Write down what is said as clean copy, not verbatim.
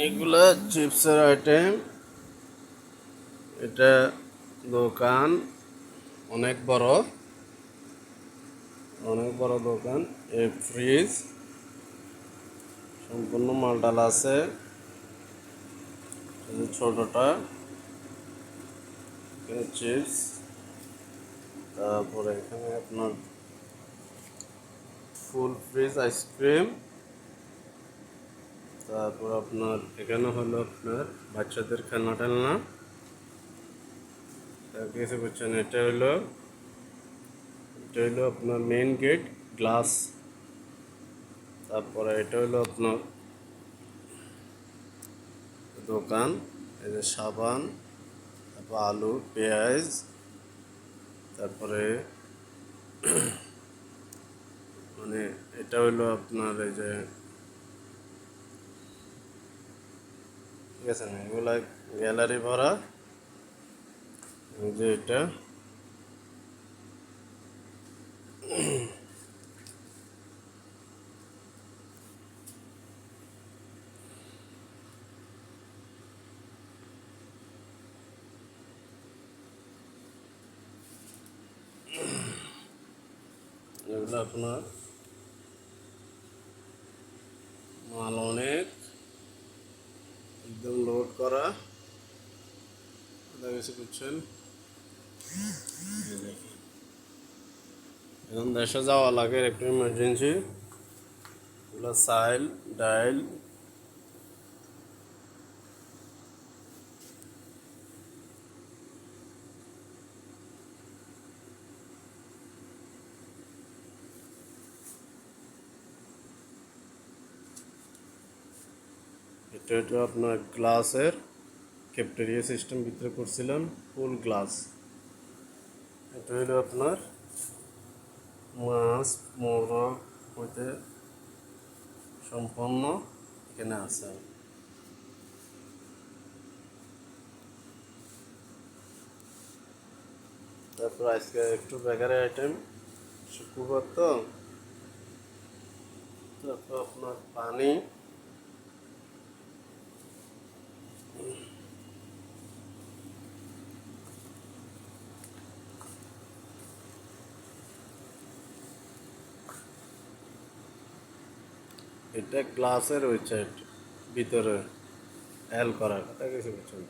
এগুলা চিপসের আইটেম। এটা দোকান অনেক বড়, অনেক বড় দোকান। এই ফ্রিজ সম্পূর্ণ মালডাল আছে। এই যে ছোটটা এখানে চিপস, তারপরে এখানে আপনার ফুল ফ্রিজ আইসক্রিম, তারপর আপনার এখানে হলো আপনার বাচ্চাদের খেলনা টেলনা। কিছু বুঝছেন, এটা হইলো আপনার মেইন গেট গ্লাস। তারপরে এটা হইলো আপনার দোকান। এই যে সাবান, তারপর আলু পেঁয়াজ, তারপরে মানে এটা হইলো আপনার এই যে ঠিক আছে না, এগুলা গ্যালারি ভরা। এই যে এগুলো আপনার মাল অনেক একদম লোড করা। কিছু বুঝছেন, এখন দেশে যাওয়া লাগে একটু ইমার্জেন্সি। এগুলো সাইল ডাইল। এটা আপনার গ্লাসের ক্যাফটেরিয়া সিস্টেম ভিতরে করছিলাম, ফুল গ্লাস। এটা হলো আপনার মাছ মোরগ হইতে সম্পন্ন এখানে আছে। তারপর আজকে একটু বেকারি আইটেম, শুক্রবার তো। তারপর আপনার পানি, এটা গ্লাসের ওই সাইড ভিতরে এল করার কথা কিছু বুঝছেন।